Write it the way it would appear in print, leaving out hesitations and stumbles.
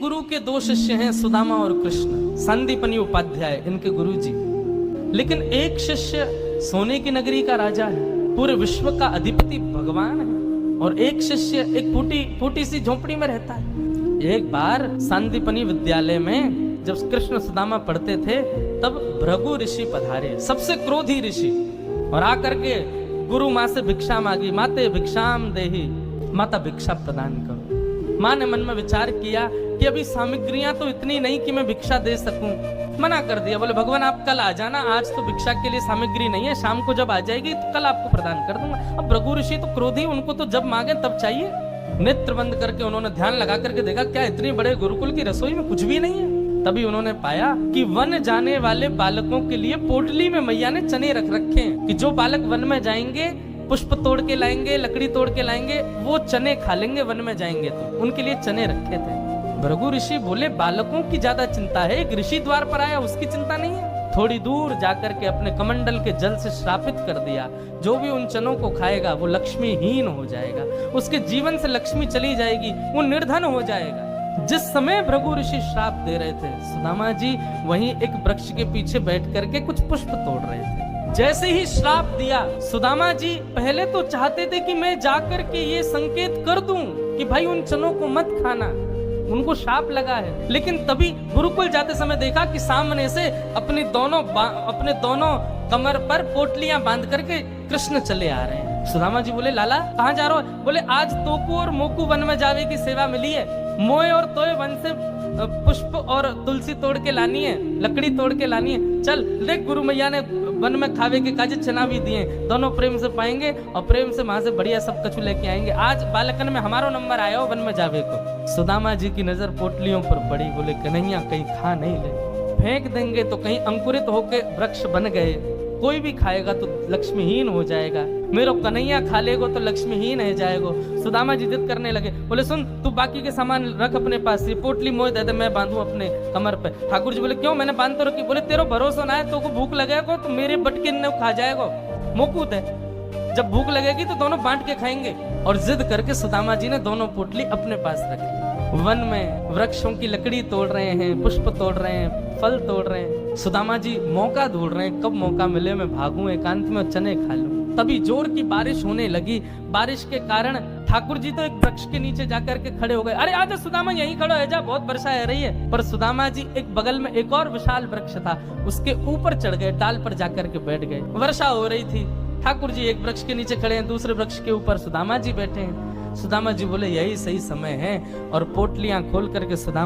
गुरु के दो शिष्य हैं, सुदामा और कृष्ण, संदीपनी उपाध्याय इनके गुरु जी। लेकिन एक शिष्य सोने की नगरी का राजा है, पूरे विश्व का अधिपति भगवान है, और एक शिष्य एक फूटी सी झोपड़ी में रहता है। एक बार संदीपनी विद्यालय में जब कृष्ण सुदामा पढ़ते थे तब भृगु ऋषि पधारे, सबसे क्रोधी ऋषि, और आकर के गुरु माँ से भिक्षा मांगी। माते भिक्षाम देहि, माता भिक्षा प्रदान करो। माँ ने मन में विचार किया कि अभी सामग्रियां तो इतनी नहीं कि मैं भिक्षा दे सकूं, मना कर दिया। बोले भगवान आप कल आ जाना, आज तो भिक्षा के लिए सामग्री नहीं है, शाम को जब आ जाएगी तो कल आपको प्रदान कर दूंगा। अब भृगु ऋषि तो क्रोधी, उनको तो जब मांगे तब चाहिए। नेत्र बंद करके उन्होंने ध्यान लगा करके देखा, क्या इतनी बड़े गुरुकुल की रसोई में कुछ भी नहीं है। तभी उन्होंने पाया कि वन जाने वाले बालकों के लिए पोटली में मैया ने चने रख रखे हैं, कि जो बालक वन में जाएंगे पुष्प तोड़ के लाएंगे, लकड़ी तोड़ के लाएंगे, वो चने खा लेंगे वन में जाएंगे तो। उनके लिए चने रखे थे। भृगु ऋषि बोले बालकों की ज्यादा चिंता है, एक ऋषि द्वार पर आया उसकी चिंता नहीं है। थोड़ी दूर जाकर के अपने कमंडल के जल से श्रापित कर दिया, जो भी उन चनों को खाएगा वो लक्ष्मीहीन हो जाएगा, उसके जीवन से लक्ष्मी चली जाएगी, वो निर्धन हो जाएगा। जिस समय भृगु ऋषि श्राप दे रहे थे, सुदामा जी वहीं एक वृक्ष के पीछे बैठ करके कुछ पुष्प तोड़ रहे थे। जैसे ही श्राप दिया, सुदामा जी पहले तो चाहते थे कि मैं जाकर के ये संकेत कर दूं कि भाई उन चनों को मत खाना, उनको श्राप लगा है। लेकिन तभी गुरुकुल जाते समय देखा कि सामने से अपने दोनों कमर पर पोटलियां बांध करके कृष्ण चले आ रहे हैं। सुदामा जी बोले लाला कहाँ जा रहे हो? बोले आज तोकू और मोकू वन में जावे की सेवा मिली है, मोए और तोए वन से पुष्प और तुलसी तोड़ के लानी है, लकड़ी तोड़ के लानी है। चल देख, गुरु मैया ने वन में खावे के काजे चना भी दिए, दोनों प्रेम से पाएंगे और प्रेम से वहां से बढ़िया सब कछु लेके आएंगे। आज बालकन में हमारो नंबर आया हो वन में जावे को। सुदामा जी की नजर पोटलियों पर पड़ी। बोले कन्हैया कहीं खा नहीं ले, फेंक देंगे तो कहीं अंकुरित होके वृक्ष बन गए, कोई भी खाएगा तो लक्ष्मीहीन हो जाएगा, मेरो कन्हैया खा लेगो तो लक्ष्मीहीन है जाएगो। सुदामा जी जिद करने लगे। बोले सुन तू बाकी के सामान रख अपने पास, ये पोटली मोह दे दे, मैं बांधू अपने कमर पे। ठाकुर जी बोले क्यों, मैंने बांध तो रखी। बोले तेरा भरोसा ना है, तो को भूख लगेगा तो मेरे बटके ने खा जाएगा, मोकूत है, जब भूख लगेगी तो दोनों बांट के खाएंगे। और जिद करके सुदामा जी ने दोनों पोटली अपने पास रखी। वन में वृक्षों की लकड़ी तोड़ रहे हैं, पुष्प तोड़ रहे हैं, फल तोड़ रहे हैं। सुदामा जी मौका ढूंढ रहे हैं, कब मौका मिले मैं भागूं एकांत में चने खा लूं। तभी जोर की बारिश होने लगी। बारिश के कारण ठाकुर जी तो एक वृक्ष के नीचे जाकर के खड़े हो गए। अरे आजा सुदामा यहीं खड़ो है जा, बहुत वर्षा आ रही है। पर सुदामा जी एक बगल में एक और विशाल वृक्ष था, उसके ऊपर चढ़ गए, डाल पर जाकर के बैठ गए। वर्षा हो रही थी, ठाकुर जी एक वृक्ष के नीचे खड़े हैं, दूसरे वृक्ष के ऊपर सुदामा जी बैठे हैं। सुदामा जी बोले यही सही समय है, और पोटलियां खोल करके सुदामा